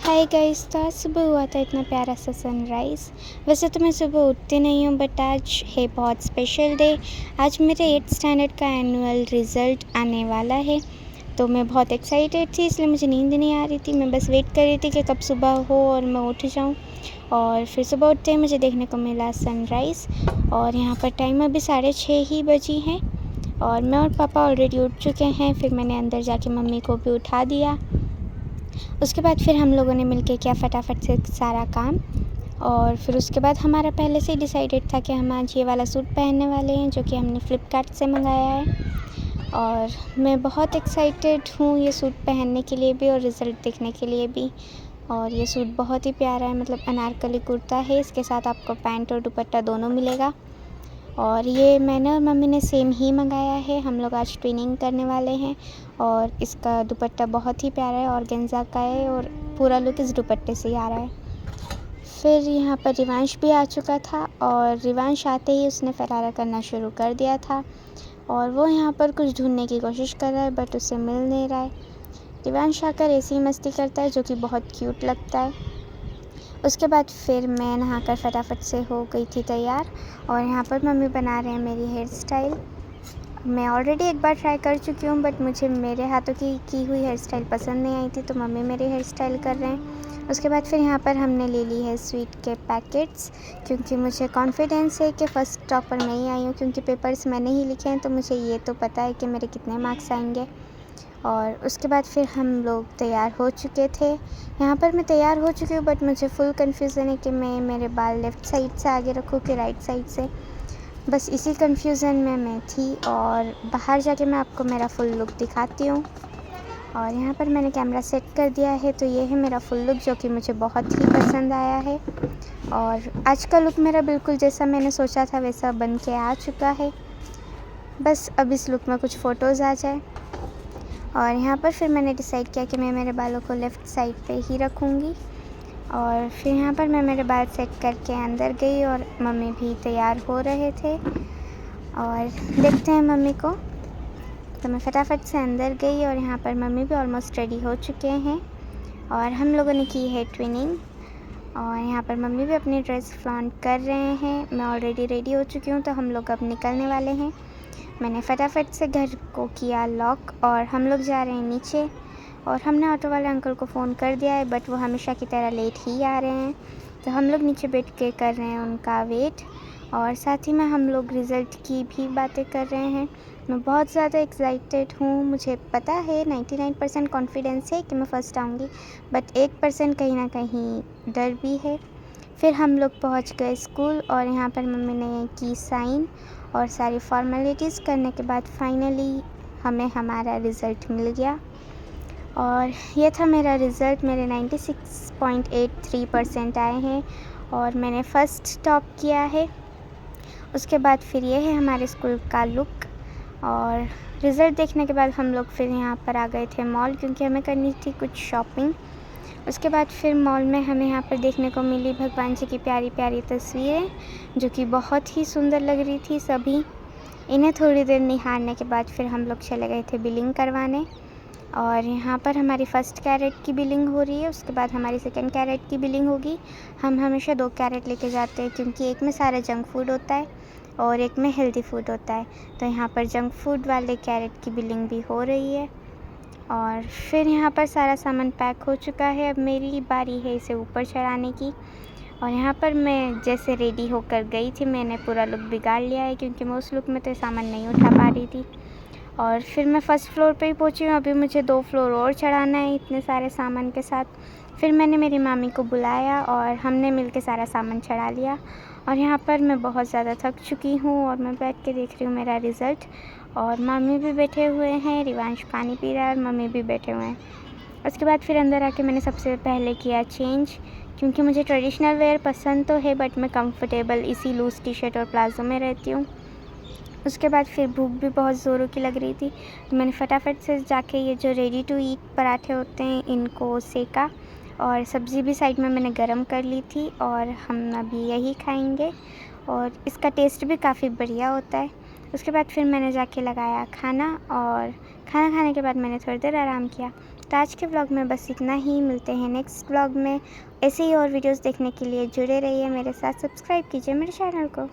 Hi guys, तो आज सुबह हुआ था इतना प्यारा सा सनराइज़। वैसे तो मैं सुबह उठती नहीं हूँ, बट आज है बहुत स्पेशल डे। आज मेरे 8th स्टैंडर्ड का एनुअल रिज़ल्ट आने वाला है, तो मैं बहुत एक्साइटेड थी, इसलिए मुझे नींद नहीं आ रही थी। मैं बस वेट कर रही थी कि कब सुबह हो और मैं उठ जाऊँ। और फिर सुबह उठते ही मुझे देखने को मिला सनराइज़, और यहाँ पर टाइम अभी 6:30 ही बजी हैं और मैं और पापा ऑलरेडी उठ चुके हैं। फिर मैंने अंदर जाके मम्मी को भी उठा दिया। उसके बाद फिर हम लोगों ने मिलके किया फटाफट से सारा काम, और फिर उसके बाद हमारा पहले से ही डिसाइडेड था कि हम आज ये वाला सूट पहनने वाले हैं, जो कि हमने फ़्लिपकार्ट से मंगाया है। और मैं बहुत एक्साइटेड हूँ ये सूट पहनने के लिए भी और रिज़ल्ट देखने के लिए भी। और ये सूट बहुत ही प्यारा है, मतलब अनारकली कुर्ता है, इसके साथ आपको पैंट और दुपट्टा दोनों मिलेगा। और ये मैंने और मम्मी ने सेम ही मंगाया है। हम लोग आज ट्विनिंग करने वाले हैं, और इसका दुपट्टा बहुत ही प्यारा है, ऑर्गेन्जा का है, और पूरा लुक इस दुपट्टे से ही आ रहा है। फिर यहाँ पर रिवांश भी आ चुका था, और रिवांश आते ही उसने फरारा करना शुरू कर दिया था, और वो यहाँ पर कुछ ढूंढने की कोशिश कर रहा है, बट उसे मिल नहीं रहा है। रिवांश आकर ऐसी मस्ती करता है जो कि बहुत क्यूट लगता है। उसके बाद फिर मैं नहाकर फटाफट से हो गई थी तैयार, और यहाँ पर मम्मी बना रहे हैं मेरी हेयर स्टाइल। मैं ऑलरेडी एक बार ट्राई कर चुकी हूँ, बट मुझे मेरे हाथों की हुई हेयर स्टाइल पसंद नहीं आई थी, तो मम्मी मेरी हेयर स्टाइल कर रहे हैं। उसके बाद फिर यहाँ पर हमने ले ली है स्वीट के पैकेट्स, क्योंकि मुझे कॉन्फिडेंस है कि फ़र्स्ट टॉपर नहीं आई हूँ, क्योंकि पेपर्स मैंने ही लिखे हैं, तो मुझे ये तो पता है कि मेरे कितने मार्क्स आएंगे। और उसके बाद फिर हम लोग तैयार हो चुके थे। यहाँ पर मैं तैयार हो चुकी हूँ, बट मुझे फुल कन्फ्यूज़न है कि मैं मेरे बाल लेफ़्ट साइड से आगे रखूँ कि राइट साइड से। बस इसी कन्फ्यूज़न में मैं थी, और बाहर जाके मैं आपको मेरा फुल लुक दिखाती हूँ। और यहाँ पर मैंने कैमरा सेट कर दिया है, तो ये है मेरा फुल लुक, जो कि मुझे बहुत ही पसंद आया है। और आज का लुक मेरा बिल्कुल जैसा मैंने सोचा था वैसा बन के आ चुका है। बस अब इस लुक में कुछ फ़ोटोज़ आ जाए। और यहाँ पर फिर मैंने डिसाइड किया कि मैं मेरे बालों को लेफ़्ट साइड पे ही रखूँगी। और फिर यहाँ पर मैं मेरे बाल सेट करके अंदर गई, और मम्मी भी तैयार हो रहे थे, और देखते हैं मम्मी को। तो मैं फटाफट से अंदर गई, और यहाँ पर मम्मी भी ऑलमोस्ट रेडी हो चुके हैं, और हम लोगों ने की है ट्विनिंग। और यहाँ पर मम्मी भी अपनी ड्रेस फ्लॉन्ट कर रहे हैं। मैं ऑलरेडी रेडी हो चुकी हूँ, तो हम लोग अब निकलने वाले हैं। मैंने फटाफट से घर को किया लॉक, और हम लोग जा रहे हैं नीचे। और हमने ऑटो वाले अंकल को फ़ोन कर दिया है, बट वो हमेशा की तरह लेट ही आ रहे हैं, तो हम लोग नीचे बैठ के कर रहे हैं उनका वेट। और साथ ही में हम लोग रिज़ल्ट की भी बातें कर रहे हैं। मैं बहुत ज़्यादा एक्साइटेड हूँ। मुझे पता है 99% कॉन्फिडेंस है कि मैं फ़र्स्ट आऊँगी, बट 1% कहीं ना कहीं डर भी है। फिर हम लोग पहुँच गए स्कूल, और यहाँ पर मम्मी ने की साइन, और सारी फॉर्मेलिटीज़ करने के बाद फाइनली हमें हमारा रिज़ल्ट मिल गया। और ये था मेरा रिज़ल्ट। मेरे 96.83% आए हैं, और मैंने फ़र्स्ट टॉप किया है। उसके बाद फिर ये है हमारे स्कूल का लुक। और रिज़ल्ट देखने के बाद हम लोग फिर यहाँ पर आ गए थे मॉल, क्योंकि हमें करनी थी कुछ शॉपिंग। उसके बाद फिर मॉल में हमें यहाँ पर देखने को मिली भगवान जी की प्यारी प्यारी तस्वीरें, जो कि बहुत ही सुंदर लग रही थी सभी। इन्हें थोड़ी देर निहारने के बाद फिर हम लोग चले गए थे बिलिंग करवाने। और यहाँ पर हमारी फ़र्स्ट कैरेट की बिलिंग हो रही है, उसके बाद हमारी सेकंड कैरेट की बिलिंग होगी। हम हमेशा 2 कैरेट लेके जाते हैं, क्योंकि एक में सारा जंक फूड होता है और एक में हेल्दी फूड होता है। तो यहाँ पर जंक फूड वाले कैरेट की बिलिंग भी हो रही है। और फिर यहाँ पर सारा सामान पैक हो चुका है। अब मेरी बारी है इसे ऊपर चढ़ाने की। और यहाँ पर मैं जैसे रेडी होकर गई थी, मैंने पूरा लुक बिगाड़ लिया है, क्योंकि मैं उस लुक में तो सामान नहीं उठा पा रही थी। और फिर मैं फ़र्स्ट फ्लोर पे ही पहुँची हूँ। अभी मुझे 2 फ्लोर और चढ़ाना है इतने सारे सामान के साथ। फिर मैंने मेरी मामी को बुलाया, और हमने मिलके सारा सामान चढ़ा लिया। और यहाँ पर मैं बहुत ज़्यादा थक चुकी हूँ, और मैं बैठ के देख रही हूँ मेरा रिज़ल्ट। और मामी भी बैठे हुए हैं, रिवांश पानी पी रहा है, और मम्मी भी बैठे हुए हैं। उसके बाद फिर अंदर आके मैंने सबसे पहले किया चेंज, क्योंकि मुझे ट्रेडिशनल वेयर पसंद तो है, बट मैं कंफर्टेबल इसी लूज़ टी-शर्ट और प्लाज़ो में रहती हूँ। उसके बाद फिर भूख भी बहुत ज़ोरों की लग रही थी, तो मैंने फटाफट से जाके ये जो रेडी टू ईट पराठे होते हैं इनको सेका, और सब्ज़ी भी साइड में मैंने गरम कर ली थी, और हम अभी यही खाएंगे। और इसका टेस्ट भी काफ़ी बढ़िया होता है। उसके बाद फिर मैंने जाके लगाया खाना, और खाना खाने के बाद मैंने थोड़ी देर आराम किया। तो आज के व्लॉग में बस इतना ही। मिलते हैं नेक्स्ट व्लॉग में। ऐसे ही और वीडियोस देखने के लिए जुड़े रहिए मेरे साथ। सब्सक्राइब कीजिए मेरे चैनल को।